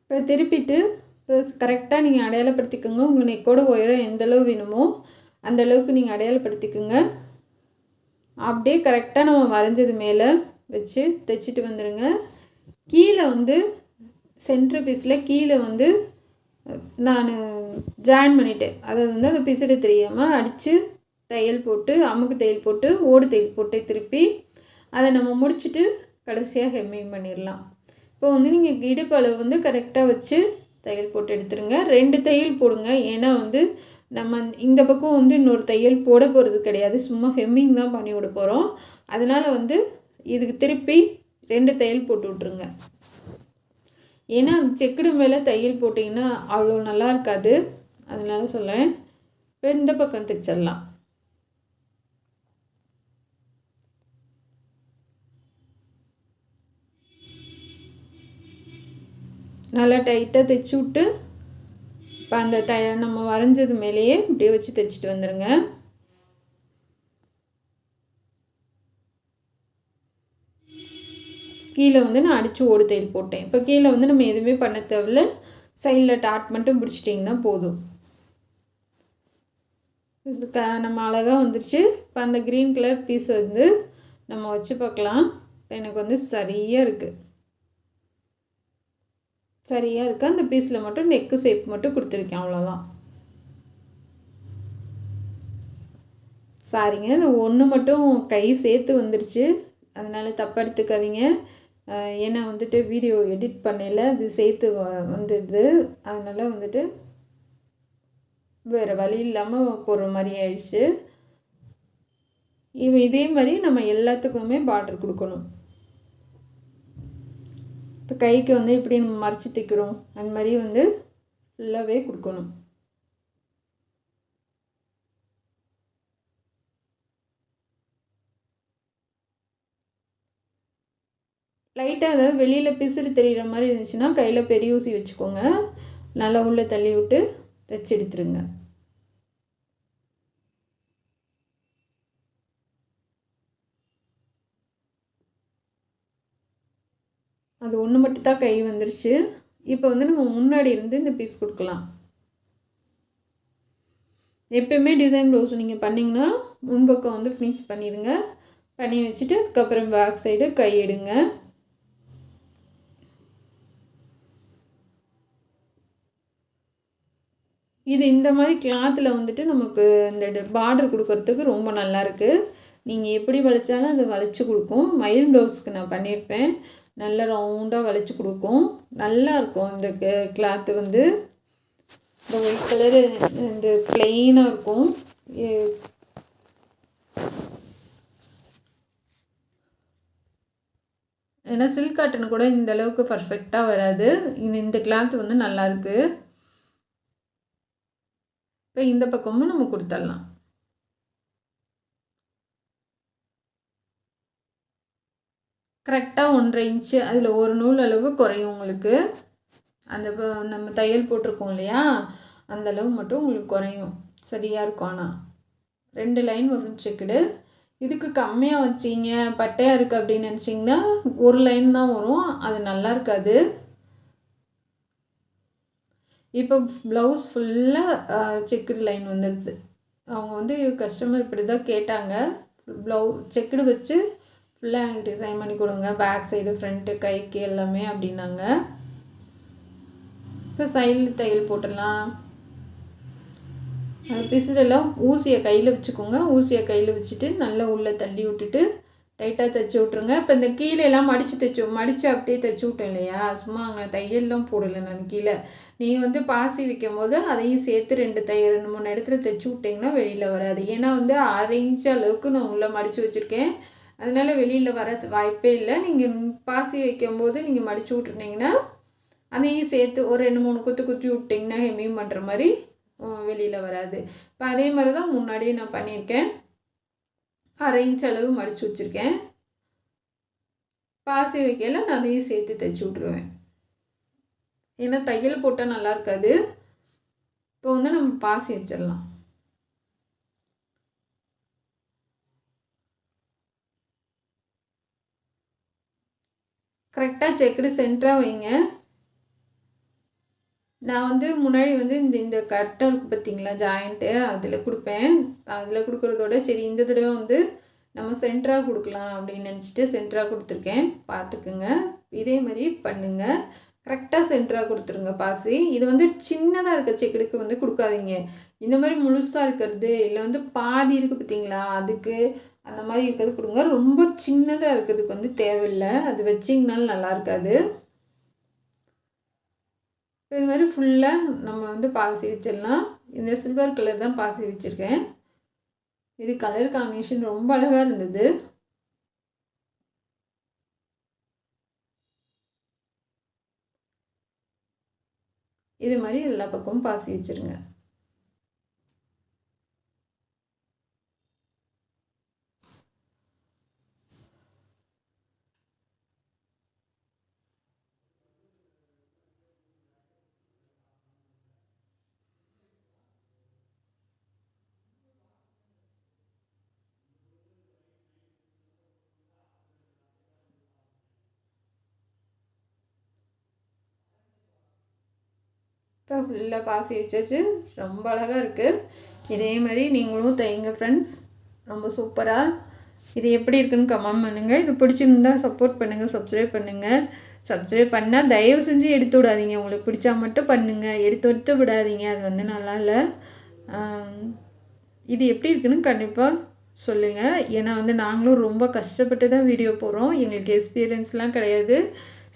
இப்போ திருப்பிட்டு இப்போ கரெக்டாக நீங்கள் அடையாளப்படுத்திக்கோங்க. உங்கள் நெக்கோட உயரம் எந்தளவு வேணுமோ அந்தளவுக்கு நீங்கள் அடையாளப்படுத்திக்கோங்க. அப்படியே கரெக்டாக நம்ம வரைஞ்சது மேலே வச்சு தைச்சிட்டு வந்துடுங்க. கீழே சென்டர் பீஸில் கீழே நான் ஜாயின் பண்ணிவிட்டேன். அதாவது அந்த பிசுடு தெரியாமல் அடித்து தையல் போட்டு அமுக்கு தையல் போட்டு ஓடு தையல் போட்டு திருப்பி அதை நம்ம முடிச்சுட்டு கடைசியாக ஹெம்மிங் பண்ணிடலாம். இப்போ நீங்கள் இடுப்பு அளவு கரெக்டாக வச்சு தையல் போட்டு எடுத்துருங்க. 2 தையல் போடுங்க. ஏன்னா நம்ம இந்த பக்கம் இன்னொரு தையல் போட போகிறது கிடையாது, சும்மா ஹெம்மிங் தான் பண்ணி விட போகிறோம். அதனால் இதுக்கு திருப்பி 2 தையல் போட்டு விட்ருங்க. ஏன்னா செக்குடு மேலே தையல் போட்டிங்கன்னா அவ்வளோ நல்லா இருக்காது, அதனால சொல்கிறேன். இப்போ இந்த பக்கம் தைச்சிடலாம். நல்லா டைட்டாக தைச்சி விட்டு இப்போ அந்த நம்ம வரைஞ்சது மேலேயே இப்படியே வச்சு தைச்சிட்டு வந்துடுங்க. கீழே வந்து நான் அடித்து ஓடு தையல் போட்டேன். இப்போ கீழே வந்து நம்ம எதுவுமே பண்ண தேவையில்ல, சைடில் டாட் மட்டும் பிடிச்சிட்டிங்கன்னா போதும். நம்ம அழகாக வந்துடுச்சு. இப்போ அந்த க்ரீன் கலர் பீஸ் வந்து நம்ம வச்சு பார்க்கலாம். எனக்கு வந்து சரியாக இருக்குது. அந்த பீஸில் மட்டும் நெக்கு ஷேப் மட்டும் கொடுத்துருக்கேன், அவ்வளோதான். சாரிங்க, இந்த ஒன்று மட்டும் கை சேர்த்து வந்துடுச்சு, அதனால் தப்பாக எடுத்துக்காதீங்க. ஏன்னா வந்துட்டு வீடியோ எடிட் பண்ணல, அது சேர்த்து வந்துடுது. அதனால் வந்துட்டு வேறு வழி இல்லாமல் போடுற மாதிரி ஆயிடுச்சு. இதே மாதிரி நம்ம எல்லாத்துக்குமே பார்டர் கொடுக்கணும். இப்போ கைக்கு வந்து இப்படி நம்ம மறைச்சி தைக்கிறோம், அந்த மாதிரி வந்து ஃபுல்லாகவே கொடுக்கணும். லைட்டாக அதாவது வெளியில் பிசுறு தெரிகிற மாதிரி இருந்துச்சுன்னா கையில் பெரிய ஊசி வச்சுக்கோங்க, நல்லா உள்ளே தள்ளி விட்டு தைச்சி எடுத்துருங்க. அது ஒன்று மட்டும்தான் கை வந்துருச்சு. இப்போ வந்து நம்ம முன்னாடி இருந்து இந்த பீஸ் கொடுக்கலாம். எப்போயுமே டிசைன் ப்ளவுஸ் நீங்கள் பண்ணிங்கன்னா முன்பக்கம் வந்து ஃபினிஷ் பண்ணிடுங்க. பண்ணி வச்சுட்டு அதுக்கப்புறம் பேக் சைடு கை எடுங்க. இது இந்த மாதிரி கிளாத்தில் வந்துட்டு நமக்கு இந்த பார்டர் கொடுக்கறதுக்கு ரொம்ப நல்லாயிருக்கு. நீங்கள் எப்படி வளைச்சாலும் அதை வளைச்சி கொடுக்கும். மயில் ப்ளவுஸ்க்கு நான் பண்ணியிருப்பேன், நல்லா ரவுண்டாக வளைச்சி கொடுக்கும், நல்லாயிருக்கும். இந்த கிளாத்து வந்து இந்த ஒயிட் கலரு இந்த பிளெயினாக இருக்கும். ஏன்னா சில்க் காட்டன் கூட இந்த அளவுக்கு பர்ஃபெக்டாக வராது. இந்த கிளாத் வந்து நல்லாயிருக்கு. இப்போ இந்த பக்கமும் நம்ம கொடுத்துடலாம். கரெக்டாக 1.5 இன்ச்சு, அதில் ஒரு நூல் அளவு குறையும் உங்களுக்கு. அந்த நம்ம தையல் போட்டிருக்கோம் இல்லையா, அந்தளவு மட்டும் உங்களுக்கு குறையும். சரியாக இருக்கும். ஆனால் 2 லைன் வரும் செக்குடு. இதுக்கு கம்மியாக வச்சிங்க, பட்டையாக இருக்குது அப்படின்னு நினச்சிங்கன்னா 1 லைன் தான் வரும், அது நல்லா இருக்காது. இப்போ ப்ளவுஸ் ஃபுல்லாக செக்குடு லைன் வந்துடுது. அவங்க வந்து கஸ்டமர் இப்படி தான் கேட்டாங்க, செக்குடு வச்சு ஃபுல்லாக எனக்கு டிசைன் பண்ணி கொடுங்க, பேக் சைடு ஃப்ரண்ட்டு கைக்கு எல்லாமே அப்படின்னாங்க. இப்போ சைடில் தையல் போட்டுடலாம். அந்த பிசுறெல்லாம் ஊசியை கையில் வச்சுக்கோங்க. ஊசியை கையில் வச்சுட்டு நல்லா உள்ளே தள்ளி விட்டுட்டு டைட்டாக தைச்சி விட்ருங்க. இப்போ இந்த கீழெல்லாம் மடித்து அப்படியே தைச்சி விட்டேன் இல்லையா, சும்மா அங்கே தையல்லாம் போடலை நான் கீழே. நீங்கள் வந்து பாசி வைக்கும் போது அதையும் சேர்த்து 2 3 இடத்துல தைச்சி விட்டிங்கன்னா வெளியில் வராது. ஏன்னா வந்து 1/2 இன்ச் அளவுக்கு நான் உள்ளே மடித்து வச்சுருக்கேன், அதனால் வெளியில் வர வாய்ப்பே இல்லை. நீங்கள் பாசி வைக்கும்போது நீங்கள் மடித்து விட்ருந்தீங்கன்னா அதையும் சேர்த்து ஒரு 2 3 குத்தி விட்டிங்கன்னா ஹெம்மிங் பண்ணுற மாதிரி வெளியில் வராது. இப்போ அதே மாதிரி தான் முன்னாடியே நான் பண்ணியிருக்கேன். 1/2 இன்ச் அளவு மடித்து வச்சுருக்கேன். பாசி வைக்கல நான் அதையும் சேர்த்து தைச்சி விட்ருவேன், ஏன்னா தையல் போட்டால் நல்லா இருக்காது. இப்போ வந்து நம்ம பாசி வச்சிடலாம். கரெக்டாக செக்குடு சென்டராக வைங்க. நான் வந்து முன்னாடி வந்து இந்த கட்டை இருக்குது பார்த்தீங்களா, ஜாயிண்ட்டு, அதில் கொடுப்பேன். அதில் கொடுக்குறதோட சரி இந்த தடவை வந்து நம்ம சென்டராக கொடுக்கலாம் அப்படின்னு நினச்சிட்டு சென்டராக கொடுத்துருக்கேன். பார்த்துக்குங்க, இதே மாதிரி பண்ணுங்கள். கரெக்டாக சென்டராக கொடுத்துருங்க பாசி. இது வந்து சின்னதாக இருக்க செக்குடுக்கு வந்து கொடுக்காதீங்க. இந்த மாதிரி முழுசாக இருக்கிறது இல்லை வந்து பாதி இருக்குது பார்த்தீங்களா, அதுக்கு அந்த மாதிரி இருக்கிறது கொடுங்க. ரொம்ப சின்னதாக இருக்கிறதுக்கு வந்து தேவையில்லை, அது வச்சிங்கனாலும் நல்லா இருக்காது. இது மாதிரி ஃபுல்லாக நம்ம வந்து பாசி வச்சிடலாம். இந்த சில்வர் கலர் தான் பாசி வச்சுருக்கேன். இது கலர் காம்பினேஷன் ரொம்ப அழகாக இருந்தது. இது மாதிரி எல்லா பக்கமும் பாசி வச்சுருங்க. இப்போ ஃபுல்லாக பாசி வச்சாச்சு. ரொம்ப அழகாக இருக்குது. இதே மாதிரி நீங்களும் தைங்க ஃப்ரெண்ட்ஸ். ரொம்ப சூப்பராக. இது எப்படி இருக்குன்னு கமெண்ட் பண்ணுங்கள். இது பிடிச்சிருந்தா சப்போர்ட் பண்ணுங்கள், சப்ஸ்கிரைப் பண்ணுங்கள். சப்ஸ்கிரைப் பண்ணால் தயவு செஞ்சு எடுத்து விடாதீங்க. உங்களுக்கு பிடிச்சா மட்டும் பண்ணுங்கள், எடுத்து விடாதீங்க. அது வந்து நல்லா இல்லை. இது எப்படி இருக்குன்னு கண்டிப்பாக சொல்லுங்கள். ஏன்னா வந்து நாங்களும் ரொம்ப கஷ்டப்பட்டு தான் வீடியோ போடுறோம். எங்களுக்கு எக்ஸ்பீரியன்ஸ்லாம் கிடையாது.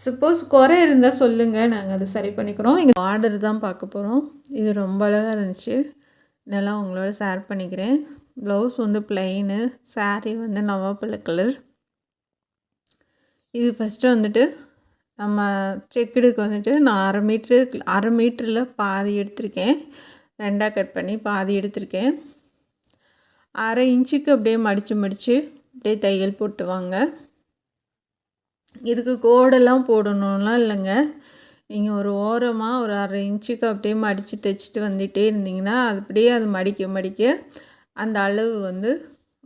சப்போஸ் குறை இருந்தால் சொல்லுங்கள், நாங்கள் அதை சரி பண்ணிக்கிறோம். எங்கள் ஆர்டர் தான் பார்க்க போகிறோம். இது ரொம்ப அழகாக இருந்துச்சு. நல்லா உங்களோட ஷேர் பண்ணிக்கிறேன். ப்ளவுஸ் வந்து ப்ளைனு, சாரீ வந்து நவாப்பழ கலர். இது ஃபஸ்ட்டு வந்துட்டு நம்ம செக்குடுக்கு வந்துட்டு நான் அரை மீட்டரில் பாதி எடுத்திருக்கேன். 2ஆக கட் பண்ணி பாதி எடுத்திருக்கேன். அரை இன்ச்சுக்கு அப்படியே மடித்து அப்படியே தையல் போட்டு வாங்க. இதுக்கு கோடெல்லாம் போடணும்லாம் இல்லைங்க. நீங்கள் ஒரு ஓரமாக ஒரு அரை இன்ச்சுக்கு அப்படியே மடித்து தைச்சிட்டு வந்துகிட்டே இருந்தீங்கன்னா அப்படியே அது மடிக்க அந்த அளவு வந்து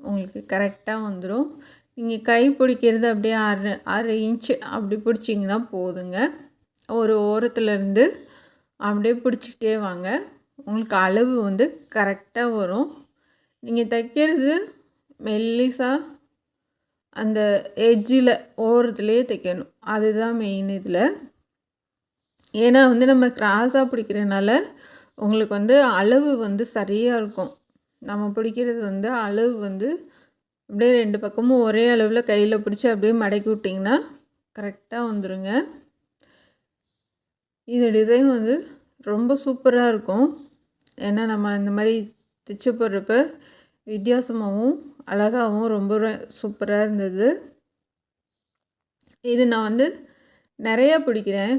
உங்களுக்கு கரெக்டாக வந்துடும். நீங்கள் கை பிடிக்கிறது அப்படியே அரை இன்ச்சு அப்படி பிடிச்சிங்கன்னா போதுங்க. ஒரு ஓரத்துலேருந்து அப்படியே பிடிச்சிக்கிட்டே வாங்க. உங்களுக்கு அளவு வந்து கரெக்டாக வரும். நீங்கள் தைக்கிறது மெல்லிசாக அந்த எட்ஜில் ஓரத்துலேயே தைக்கணும். அதுதான் மெயின் இதில். ஏன்னா வந்து நம்ம கிராஸாக பிடிக்கிறனால உங்களுக்கு வந்து அளவு வந்து சரியாக இருக்கும். நம்ம பிடிக்கிறது வந்து அளவு வந்து அப்படியே 2 பக்கமும் ஒரே அளவில் கையில் பிடிச்சி அப்படியே மடக்கி விட்டிங்கன்னா கரெக்டாக வந்துடுங்க. இந்த டிசைன் வந்து ரொம்ப சூப்பராக இருக்கும். ஏன்னா நம்ம இந்த மாதிரி தைச்சி போடுறப்ப வித்தியாசமாகவும் அழகாகவும் ரொம்ப சூப்பராக இருந்தது. இது நான் வந்து நிறையா பிடிக்கிறேன்.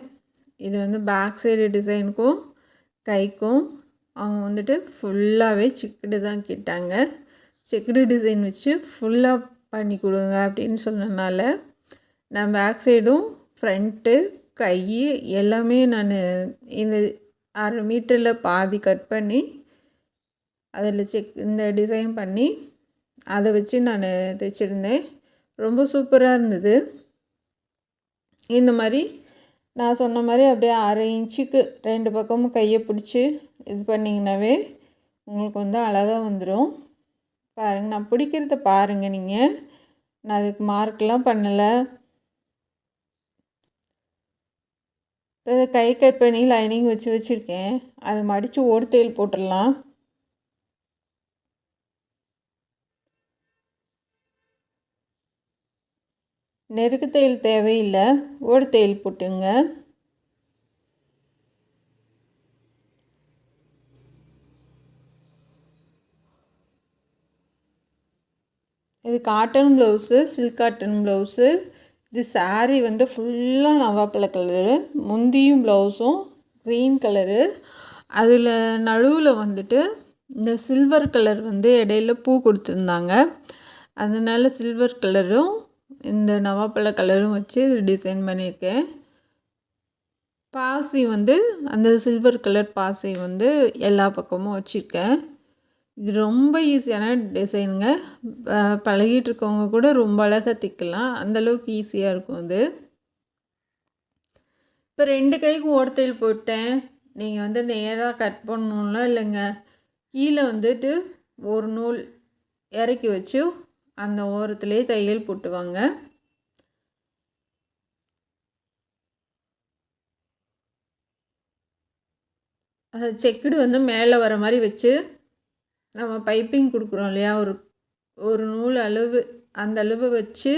இது வந்து பேக் சைடு டிசைனுக்கும் கைக்கும் அவங்க வந்துட்டு ஃபுல்லாகவே செக்குடு தான் கேட்டாங்க. செக்குடு டிசைன் வச்சு ஃபுல்லாக பண்ணி கொடுங்க அப்படின்னு சொன்னனால நான் பேக் சைடும் ஃப்ரண்ட்டு கை எல்லாமே நான் இந்த அரை மீட்டரில் பாதி கட் பண்ணி அதில் இந்த டிசைன் பண்ணி அதை வச்சு நான் தைச்சிருந்தேன். ரொம்ப சூப்பராக இருந்தது. இந்த மாதிரி நான் சொன்ன மாதிரி அப்படியே அரை இன்ச்சுக்கு 2 பக்கமும் கையை பிடிச்சி இது பண்ணிங்கனாவே உங்களுக்கு வந்து அழகாக வந்துடும். பாருங்கள், நான் பிடிக்கிறத பாருங்கள் நீங்கள். நான் அதுக்கு மார்க்கெலாம் பண்ணலை. இப்போ இதை கை கட் பண்ணி லைனிங் வச்சுருக்கேன். அதை மடித்து ஓடு தையல் போட்டுடலாம். நெருக்கு தையல் தேவையில்லை, ஓடு தையல் போட்டுங்க. இது cotton blouse, silk cotton blouse. இது சாரீ வந்து ஃபுல்லாக நவாப்பழ கலரு, முந்தியும் ப்ளவுஸும் க்ரீன் கலரு. அதில் நடுவில் வந்துட்டு இந்த சில்வர் கலர் வந்து இடையில பூ கொடுத்துருந்தாங்க. அதனால் சில்வர் கலரும் இந்த நவாப்பழ கலரும் வச்சு இது டிசைன் பண்ணியிருக்கேன். பாசி வந்து அந்த சில்வர் கலர் பாசி வந்து எல்லா பக்கமும் வச்சுருக்கேன். இது ரொம்ப ஈஸியான டிசைனுங்க. பழகிட்டு இருக்கவங்க கூட ரொம்ப அழகாக தைக்கலாம். அந்தளவுக்கு ஈஸியாக இருக்கும் இது. இப்போ 2 கைக்கும் ஓரத்தையில் போட்டேன். நீங்கள் வந்து நேராக கட் பண்ணணும்லாம் இல்லைங்க. கீழே வந்துட்டு ஒரு நூல் இறக்கி வச்சு அந்த ஓரத்துலேயே தையல் போட்டுவாங்க. அது செக்குடு வந்து மேலே வர மாதிரி வச்சு நம்ம பைப்பிங் கொடுக்குறோம் இல்லையா, ஒரு நூல் அளவு அந்த அளவு வச்சு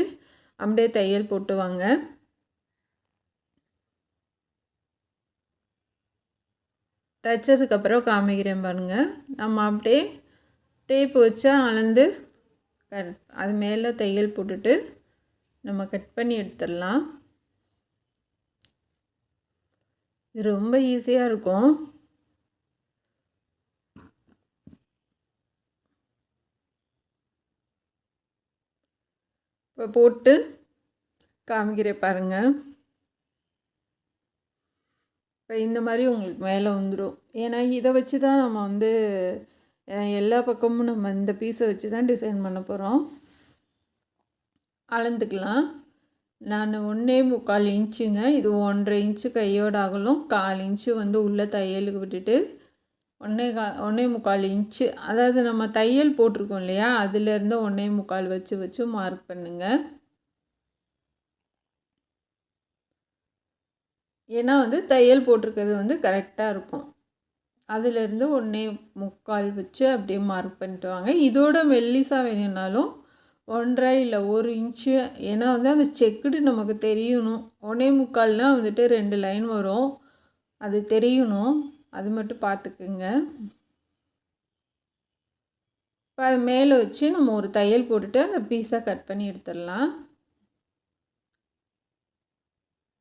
அப்படியே தையல் போட்டுவாங்க. தைச்சதுக்கப்புறம் காமிக்கிறேன் பாருங்கள். நம்ம அப்படியே டேப்பு வச்சு அளந்து அது மேலே தையல் போட்டுட்டு நம்ம கட் பண்ணி எடுத்துடலாம். இது ரொம்ப ஈஸியாக இருக்கும். இப்போ போட்டு காமிக்கிறேன் பாருங்கள். இப்போ இந்த மாதிரி உங்களுக்கு மேலே வந்துடும். ஏன்னா இதை வச்சு தான் நம்ம வந்து எல்லா பக்கமும் நம்ம இந்த பீஸை வச்சு தான் டிசைன் பண்ண போகிறோம். அளந்துக்கலாம். நான் 1.25 இன்ச்சுங்க. இது 1.5 இன்ச்சு கையோட அகலம், 1/4 இன்ச்சு வந்து உள்ள தையலுக்கு விட்டுட்டு 1.25 இன்ச்சு, அதாவது நம்ம தையல் போட்டிருக்கோம் இல்லையா, அதுலேருந்து 1.25 வச்சு வச்சு மார்க் பண்ணுங்க. ஏன்னா வந்து தையல் போட்டிருக்கிறது வந்து கரெக்டாக இருக்கும். அதுலேருந்து 1.25 வச்சு அப்படியே மார்க் பண்ணிட்டு வாங்க. இதோட மெல்லிசா வேணும்னாலும் 1.5 இல்லை 1 இன்ச்சு, ஏன்னா வந்து அந்த செக்குடு நமக்கு தெரியணும். 1.25னால் வந்துட்டு 2 லைன் வரும், அது தெரியணும், அது மட்டும் பார்த்துக்குங்க. இப்போ அது மேலே வச்சு நம்ம ஒரு தையல் போட்டுட்டு அந்த பீஸாக கட் பண்ணி எடுத்துடலாம்.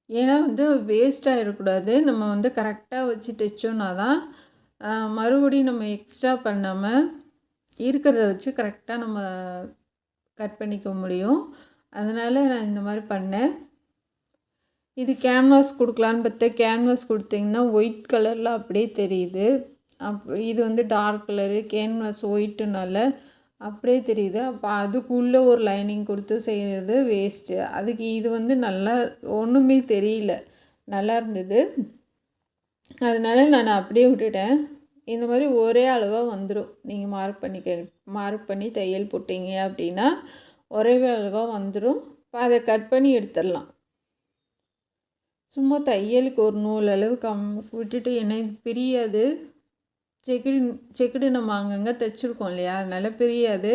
ஏன்னா வந்து வேஸ்ட் ஆகிடக்கூடாது. நம்ம வந்து கரெக்டாக வச்சு தைச்சோன்னா தான் மறுபடியும் நம்ம எக்ஸ்ட்ரா பண்ணாமல் இருக்கிறத வச்சு கரெக்டாக நம்ம கட் பண்ணிக்க முடியும். அதனால் நான் இந்த மாதிரி பண்ணேன். இது கேன்வாஸ் கொடுக்கலான்னு பார்த்தா, கேன்வாஸ் கொடுத்திங்கன்னா ஒயிட் கலரில் அப்படியே தெரியுது. இது வந்து டார்க் கலரு, கேன்வாஸ் ஒயிட்டுனால அப்படியே தெரியுது. அப்போ அதுக்குள்ளே ஒரு லைனிங் கொடுத்து செய்கிறது வேஸ்ட்டு. அதுக்கு இது வந்து நல்லா ஒன்றுமே தெரியல, நல்லா இருந்தது. அதனால் நான் அப்படியே விட்டுட்டேன். இந்த மாதிரி ஒரே அளவாக வந்துடும். நீங்கள் மார்க் பண்ணி தையல் போட்டிங்க அப்படின்னா ஒரே அளவாக வந்துடும். இப்போ அதை கட் பண்ணி எடுத்துடலாம். சும்மா தையலுக்கு ஒரு நூல் அளவு விட்டுட்டு, என்ன இது பிரியாது, செக்குடு நம்ம அங்கங்கே தைச்சிருக்கோம் இல்லையா, அதனால் பிரியாது.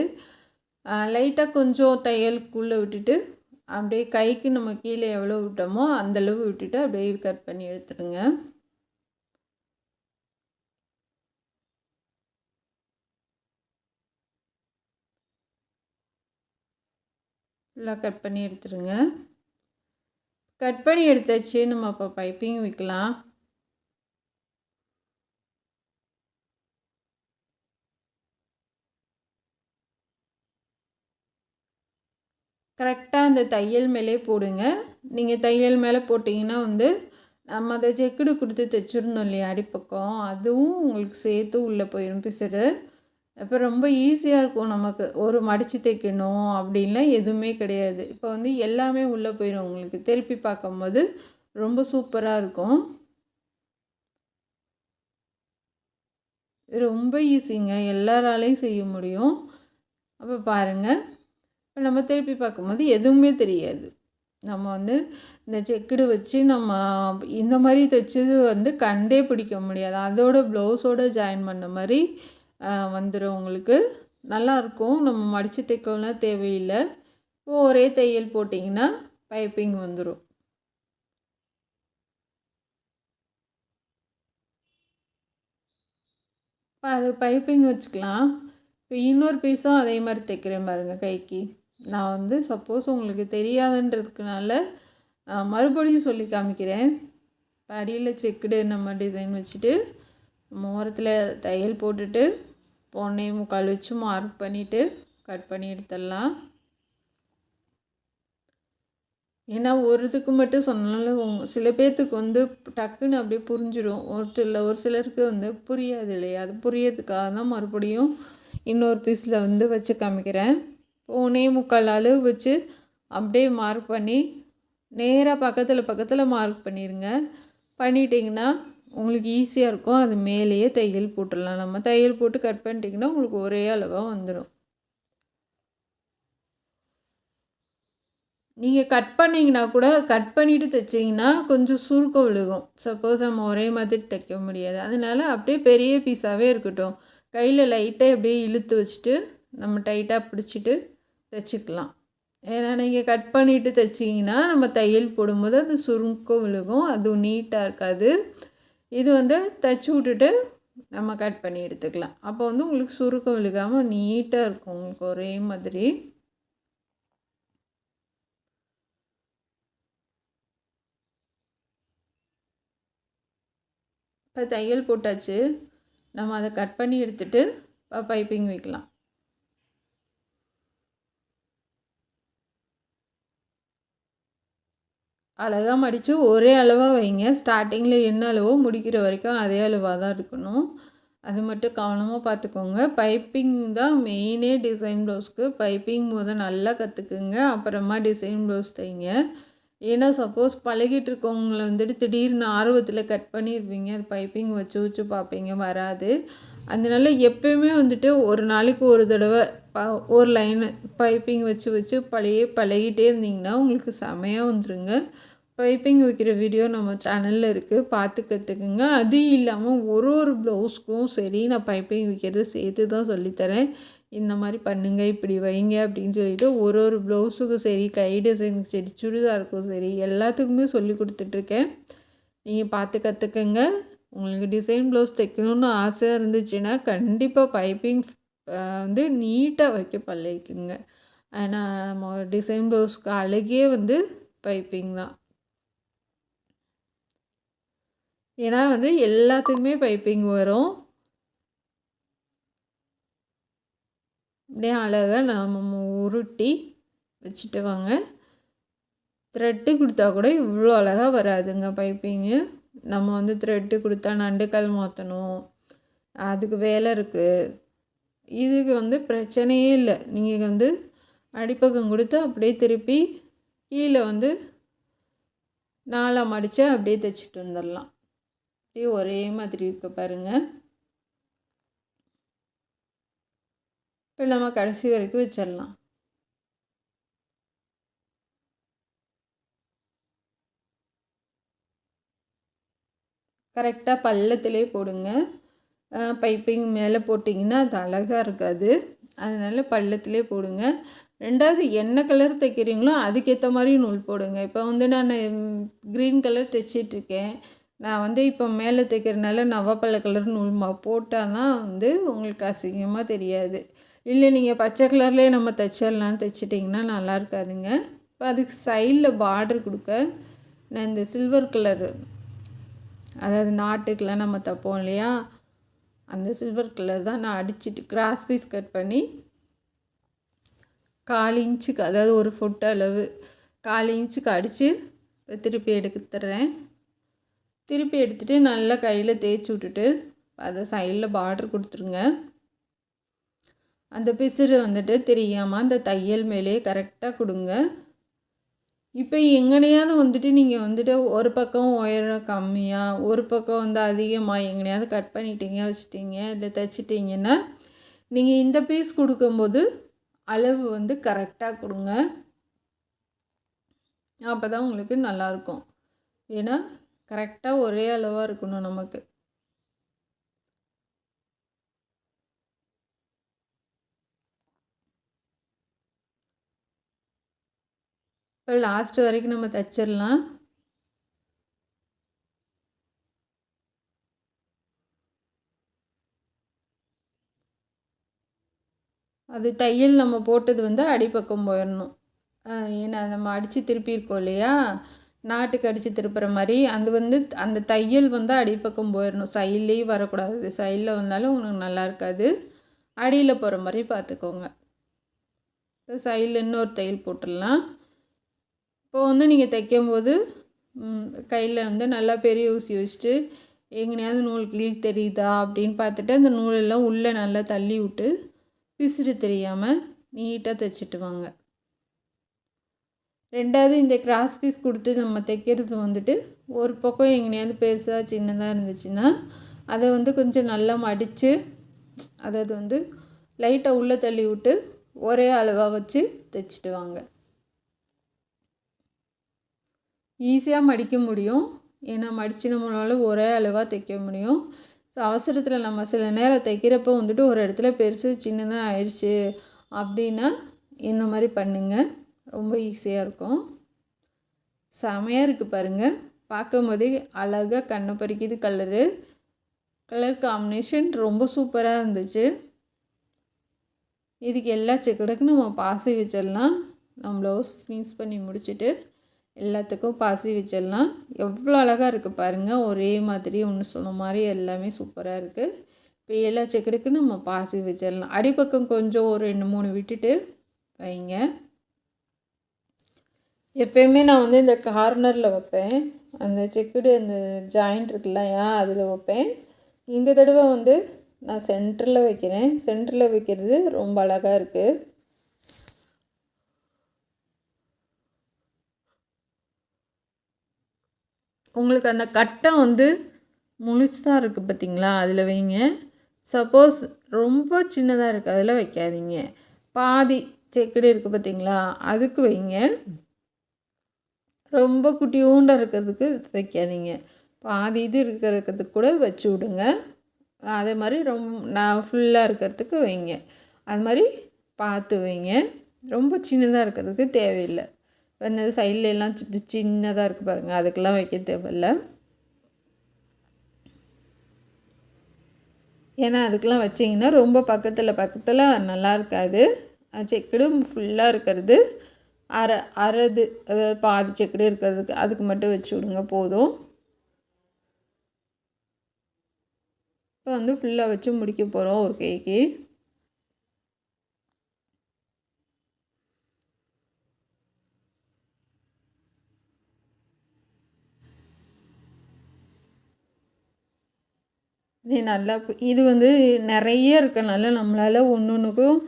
லைட்டாக கொஞ்சம் தையலுக்குள்ளே விட்டுட்டு அப்படியே கைக்கு நம்ம கீழே எவ்வளோ விட்டோமோ அந்தளவு விட்டுட்டு அப்படியே கட் பண்ணி எடுத்துடுங்க. ஃபுல்லாக கட் பண்ணி எடுத்துடுங்க. கட் பண்ணி எடுத்தாச்சு. நம்ம இப்போ பைப்பிங் வைக்கலாம். கரெக்டாக அந்த தையல் மேலே போடுங்க. நீங்கள் தையல் மேலே போட்டிங்கன்னா வந்து நம்ம அதை செக்குடு கொடுத்து தைச்சிருந்தோம் இல்லையா அடிப்பக்கம், அதுவும் உங்களுக்கு சேர்த்து உள்ளே போயிடும் பிசுறு. இப்போ ரொம்ப ஈஸியாக இருக்கும் நமக்கு. ஒரு மடித்து தைக்கணும் அப்படின்லாம் எதுவுமே கிடையாது. இப்போ வந்து எல்லாமே உள்ளே போயிடும் உங்களுக்கு. திருப்பி பார்க்கும்போது ரொம்ப சூப்பராக இருக்கும். ரொம்ப ஈஸிங்க, எல்லாராலையும் செய்ய முடியும். அப்போ பாருங்கள், இப்போ நம்ம திருப்பி பார்க்கும்போது எதுவுமே தெரியாது. நம்ம வந்து இந்த செக்குடு வச்சு நம்ம இந்த மாதிரி தைச்சது வந்து கண்டே பிடிக்க முடியாது. அதோட ப்ளவுஸோடு ஜாயின் பண்ண மாதிரி வந்துடும் உங்களுக்கு. நல்லாயிருக்கும். நம்ம மடித்து தைக்கலாம் தேவையில்லை. ஒரே தையல் போட்டிங்கன்னா பைப்பிங் வந்துடும். இப்போ அது பைப்பிங் வச்சுக்கலாம். இப்போ இன்னொரு பீஸும் அதே மாதிரி தைக்கிறேன் பாருங்கள் கைக்கு. நான் வந்து சப்போஸ் உங்களுக்கு தெரியாதுன்றதுக்குனால மறுபடியும் சொல்லி காமிக்கிறேன். இப்போ அடியில் செக்குடு நம்ம டிசைன் வச்சுட்டு ஓரத்தில் தையல் போட்டுட்டு 1.25 வச்சு மார்க் பண்ணிவிட்டு கட் பண்ணி எடுத்துடலாம். ஏன்னா ஒரு இதுக்கு மட்டும் சொன்னாலும் சில பேர்த்துக்கு வந்து டக்குன்னு அப்படியே புரிஞ்சிடும், ஒரு சிலருக்கு வந்து புரியாது இல்லையா. அது புரியறதுக்காக தான் மறுபடியும் இன்னொரு பீஸில் வந்து வச்சு காமிக்கிறேன். 1.25 அளவு வச்சு அப்படியே மார்க் பண்ணி நேராக பக்கத்தில் மார்க் பண்ணிடுங்க. பண்ணிட்டிங்கன்னா உங்களுக்கு ஈஸியாக இருக்கும். அது மேலேயே தையல் போட்டுடலாம். நம்ம தையல் போட்டு கட் பண்ணிட்டிங்கன்னா உங்களுக்கு ஒரே அளவாக வந்துடும். நீங்கள் கட் பண்ணிங்கன்னா கூட கட் பண்ணிவிட்டு தைச்சிங்கன்னா கொஞ்சம் சுருக்கம் விழுகும். சப்போஸ் நம்ம ஒரே மாதிரி தைக்க முடியாது. அதனால் அப்படியே பெரிய பீஸாகவே இருக்கட்டும். கையில் லைட்டாக அப்படியே இழுத்து வச்சுட்டு நம்ம டைட்டாக பிடிச்சிட்டு தைச்சிக்கலாம். ஏன்னா நீங்கள் கட் பண்ணிவிட்டு தைச்சிங்கன்னா நம்ம தையல் போடும்போது அது சுருக்கம் விழுகும், அதுவும் நீட்டாக இருக்காது. இது வந்து தைச்சி விட்டுட்டு நம்ம கட் பண்ணி எடுத்துக்கலாம். அப்போ வந்து உங்களுக்கு சுருக்கம் விழுகாமல் நீட்டாக இருக்கும் உங்களுக்கு ஒரே மாதிரி. இப்போ தையல் போட்டாச்சு. நம்ம அதை கட் பண்ணி எடுத்துகிட்டு பைப்பிங் வைக்கலாம். அழகாக மடித்து ஒரே அளவாக வைங்க. ஸ்டார்டிங்கில் என்ன அளவோ முடிக்கிற வரைக்கும் அதே அளவாக தான் இருக்கணும். அது மட்டும் கவனமாக பார்த்துக்கோங்க. பைப்பிங் தான் மெயினே டிசைன் ப்ளவுஸ்க்கு. பைப்பிங் நல்லா கற்றுக்குங்க, அப்புறமா டிசைன் ப்ளவுஸ் தைங்க. ஏன்னா சப்போஸ் பழகிட்டு இருக்கவங்கள வந்துட்டு திடீர்னு ஆர்வத்தில் கட் பண்ணிடுவீங்க, அது பைப்பிங் வச்சு வச்சு பார்ப்பீங்க, வராது. அதனால எப்பயுமே வந்துட்டு ஒரு நாளைக்கு ஒரு தடவை ஒரு லைனு பைப்பிங் வச்சு வச்சு பழகிட்டே இருந்தீங்கன்னா உங்களுக்கு செமையாக வந்துடுங்க. பைப்பிங் வைக்கிற வீடியோ நம்ம சேனலில் இருக்குது, பார்த்து கற்றுக்குங்க. அது இல்லாமல் ஒரு ப்ளவுஸ்க்கும் சரி நான் பைப்பிங் வைக்கிறது சேர்த்து தான் சொல்லித்தரேன். இந்த மாதிரி பண்ணுங்க, இப்படி வைங்க அப்படின்னு சொல்லிட்டு ஒரு ப்ளவுஸுக்கும் சரி, கை டிசைனுக்கும் சரி, சுடிதாருக்கும் சரி, எல்லாத்துக்குமே சொல்லி கொடுத்துட்ருக்கேன். நீங்கள் பார்த்து கற்றுக்கங்க. உங்களுக்கு டிசைன் ப்ளவுஸ் தைக்கணுன்னு ஆசையாக இருந்துச்சுன்னா கண்டிப்பாக பைப்பிங் வந்து நீட்டாக வைக்க பழகிக்குங்க. ஏன்னா நம்ம டிசைன் ப்ளவுஸ்க்கு அழகே வந்து பைப்பிங் தான். ஏன்னா வந்து எல்லாத்துக்குமே பைப்பிங் வரும். அப்படியே அழகாக நம்ம உருட்டி வச்சுட்டு வாங்க. த்ரெட்டு கொடுத்தா கூட இவ்வளோ அழகாக வராதுங்க பைப்பிங்கு. நம்ம வந்து த்ரெட்டு கொடுத்தா நண்டுக்கால் மாற்றணும், அதுக்கு வேலை இருக்குது. இதுக்கு வந்து பிரச்சனையே இல்லை. நீங்கள் வந்து அடிப்பக்கம் கொடுத்து அப்படியே திருப்பி கீழே வந்து 4 மடித்து அப்படியே தைச்சிட்டு வந்துடலாம். அப்படியே ஒரே மாதிரி இருக்க பாருங்கள். இப்போ நம்ம கடைசி வரைக்கும் வச்சிடலாம். கரெக்டாக பள்ளத்திலே போடுங்க. பைப்பிங் மேலே போட்டிங்கன்னா அது அழகாக இருக்காது. அதனால் பள்ளத்திலே போடுங்க. 2வது என்ன கலர் தைக்கிறீங்களோ அதுக்கேற்ற மாதிரி நூல் போடுங்க. இப்போ வந்து நான் க்ரீன் கலர் தைச்சிட்ருக்கேன். நான் வந்து இப்போ மேலே தைக்கிறதுனால நவாப்பழ கலர் நூல் போட்டால் தான் வந்து உங்களுக்கு அசிங்கமாக தெரியாது. இல்லை நீங்கள் பச்சை கலர்லேயே நம்ம தைச்சிடலான்னு தைச்சிட்டிங்கன்னா நல்லா இருக்காதுங்க. இப்போ அதுக்கு சைடில் பார்டர் கொடுக்க நான் இந்த சில்வர் கலரு, அதாவது நாட்டுக்கெலாம் நம்ம தைப்போம் இல்லையா, அந்த சில்வர் கலர் தான் நான் அடிச்சுட்டு கிராஸ் பீஸ் கட் பண்ணி 1/4 இன்ச்சுக்கு, அதாவது 1 ஃபுட் அளவு 1/4 இன்ச்சுக்கு அடித்து திருப்பி எடுத்துறேன். திருப்பி எடுத்துகிட்டு நல்லா கையில் தேய்ச்சி விட்டுட்டு அதை சைடில் பார்டர் கொடுத்துருங்க. அந்த பிசுறு வந்துட்டு தெரியாமல் அந்த தையல் மேலேயே கரெக்டாக கொடுங்க. இப்போ எங்கனையாவது வந்துட்டு நீங்கள் வந்துட்டு ஒரு பக்கம் உயரம் கம்மியாக, ஒரு பக்கம் வந்து அதிகமாக எங்கனையாவது கட் பண்ணிட்டீங்க வச்சுட்டிங்க, இல்லை தைச்சிட்டிங்கன்னா நீங்கள் இந்த பீஸ் கொடுக்கும்போது அளவு வந்து கரெக்டாக கொடுங்க. அப்போ தான் உங்களுக்கு நல்லாயிருக்கும். ஏன்னா கரெக்டாக ஒரே அளவாக இருக்கணும் நமக்கு. இப்போ லாஸ்ட் வரைக்கும் நம்ம தைச்சிடலாம். அது தையல் நம்ம போட்டது வந்து அடிப்பக்கம் போயிடணும். ஏன்னா நம்ம அடித்து திருப்பியிருக்கோம் இல்லையா, நாட்டுக்கு அடித்து திருப்புற மாதிரி அது வந்து அந்த தையல் வந்து அடிப்பக்கம் போயிடணும். சைட்லேயும் வரக்கூடாது. சைடில் வந்தாலும் உங்களுக்கு நல்லா இருக்காது. அடியில் போகிற மாதிரி பார்த்துக்கோங்க. சைடில் இன்னொரு தையல் போட்டுடலாம். இப்போ வந்து நீங்கள் தைக்கும்போது கையில் வந்து நல்லா பெரிய ஊசி வச்சுட்டு எங்கேயாவது நூல் கீழ் தெரியுதா அப்படின்னு பார்த்துட்டு அந்த நூலெல்லாம் உள்ளே நல்லா தள்ளி விட்டு பிசுறு தெரியாமல் நீட்டாக தைச்சிட்டு வாங்க. 2வது இந்த கிராஸ் பீஸ் கொடுத்து நம்ம தைக்கிறது வந்துட்டு ஒரு பக்கம் எங்கேயாவது பெருசாக சின்னதாக இருந்துச்சுன்னா அதை வந்து கொஞ்சம் நல்லா மடித்து, அதாவது வந்து லைட்டாக உள்ளே தள்ளி விட்டு ஒரே அளவாக வச்சு தைச்சிட்டு வாங்க. ஈஸியாக மடிக்க முடியும். ஏன்னா மடித்து நம்மளால் ஒரே அளவாக தைக்க முடியும். ஸோ அவசரத்தில் நம்ம சில நேரம் தைக்கிறப்போ வந்துட்டு ஒரு இடத்துல பெருசு சின்னதாக ஆயிடுச்சு அப்படின்னா இந்த மாதிரி பண்ணுங்கள், ரொம்ப ஈஸியாக இருக்கும். செமையாக இருக்குது பாருங்கள். பார்க்கும் போதே அழகாக கண்ணை பறிக்குது. கலர் காம்பினேஷன் ரொம்ப சூப்பராக இருந்துச்சு. இதுக்கு எல்லா செக்குடுக்கும் நம்ம பாசி வச்சிடலாம். நம்ம ப்ளவுஸ் ஃபினிஷ் பண்ணி முடிச்சுட்டு எல்லாத்துக்கும் பாசி வச்சிடலாம். எவ்வளோ அழகாக இருக்குது பாருங்கள். ஒரே மாதிரி ஒன்று சொன்ன மாதிரி எல்லாமே சூப்பராக இருக்குது. இப்போ எல்லா செக்குடுக்கும் நம்ம பாசி வச்சிடலாம். அடிப்பக்கம் கொஞ்சம் ஒரு 2-3 விட்டுட்டு வைங்க. எப்பயுமே நான் வந்து இந்த கார்னரில் வைப்பேன். அந்த செக்குடு அந்த ஜாயிண்ட் இருக்குல்லையா அதில் வைப்பேன். இந்த தடவை வந்து நான் சென்டரில் வைக்கிறேன். சென்டரில் வைக்கிறது ரொம்ப அழகாக இருக்குது. உங்களுக்கு அந்த கட்டம் வந்து முழுசாக இருக்குது பார்த்தீங்களா, அதில் வைங்க. சப்போஸ் ரொம்ப சின்னதாக இருக்குது அதில் வைக்காதீங்க. பாதி செக்குடு இருக்குது பார்த்தீங்களா, அதுக்கு வைங்க. ரொம்ப குட்டியூண்டாக இருக்கிறதுக்கு வைக்காதீங்க. பாதி இது இருக்கிறதுக்கு கூட வச்சு விடுங்க. அதே மாதிரி நான் ஃபுல்லாக இருக்கிறதுக்கு வைங்க. அது மாதிரி பார்த்து வைங்க. ரொம்ப சின்னதாக இருக்கிறதுக்கு தேவையில்லை. அந்த சைட்லலாம் சின்னதாக இருக்குது பாருங்கள், அதுக்கெல்லாம் வைக்க தேவையில்லை. ஏன்னா அதுக்கெலாம் வச்சிங்கன்னா ரொம்ப பக்கத்தில் நல்லா இருக்காது. செக்குடு ஃபுல்லாக இருக்கிறது அரைது, அதாவது பாதி செக்குடு இருக்கிறதுக்கு அதுக்கு மட்டும் வச்சு விடுங்க போதும். இப்போ வந்து ஃபுல்லாக வச்சு முடிக்க போகிறோம் ஒரு கேக்கு. நல்லா இது வந்து நிறைய இருக்கனால நம்மளால் ஒன்று ஒன்றுக்கும்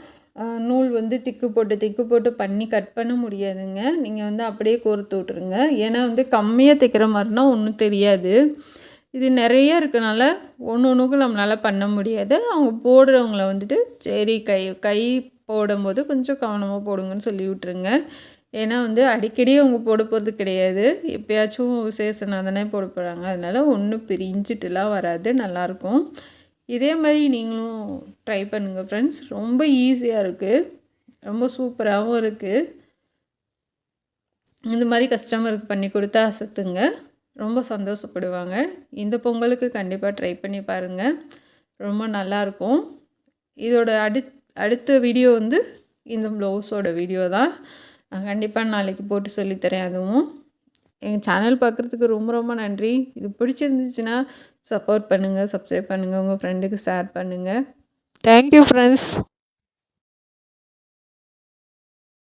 நூல் வந்து திக்கு போட்டு பண்ணி கட் பண்ண முடியாதுங்க. நீங்கள் வந்து அப்படியே கோர்த்து விட்ருங்க. ஏன்னா வந்து கம்மியாக தைக்கிற மாதிரினா ஒன்றும் தெரியாது. இது நிறைய இருக்கனால ஒன்று ஒன்றுக்கும் நம்மளால் பண்ண முடியாது. அவங்க போடுறவங்கள வந்துட்டு சரி கை போடும்போது கொஞ்சம் கவனமாக போடுங்கன்னு சொல்லி விட்ருங்க. ஏன்னா வந்து அடிக்கடி அவங்க போட போகிறது கிடையாது. எப்போயாச்சும் விசேஷனா தானே போட போகிறாங்க. அதனால் ஒன்றும் பிரிஞ்சிட்டுலாம் வராது, நல்லாயிருக்கும். இதே மாதிரி நீங்களும் ட்ரை பண்ணுங்கள் ஃப்ரெண்ட்ஸ். ரொம்ப ஈஸியாக இருக்குது, ரொம்ப சூப்பராகவும் இருக்குது. இந்த மாதிரி கஸ்டமருக்கு பண்ணி கொடுத்தா அசத்துங்க, ரொம்ப சந்தோஷப்படுவாங்க. இந்த பொங்கலுக்கு கண்டிப்பாக ட்ரை பண்ணி பாருங்கள், ரொம்ப நல்லாயிருக்கும். இதோட அடுத்த வீடியோ வந்து இந்த ப்ளவுஸோட வீடியோ தான். நான் கண்டிப்பாக நாளைக்கு போட்டு சொல்லித்தரேன். அதுவும் எங்கள் சேனல் பார்க்குறதுக்கு ரொம்ப நன்றி. இது பிடிச்சிருந்துச்சுன்னா சப்போர்ட் பண்ணுங்கள், சப்ஸ்கிரைப் பண்ணுங்கள், உங்கள் ஃப்ரெண்டுக்கு ஷேர் பண்ணுங்கள். Thank you friends.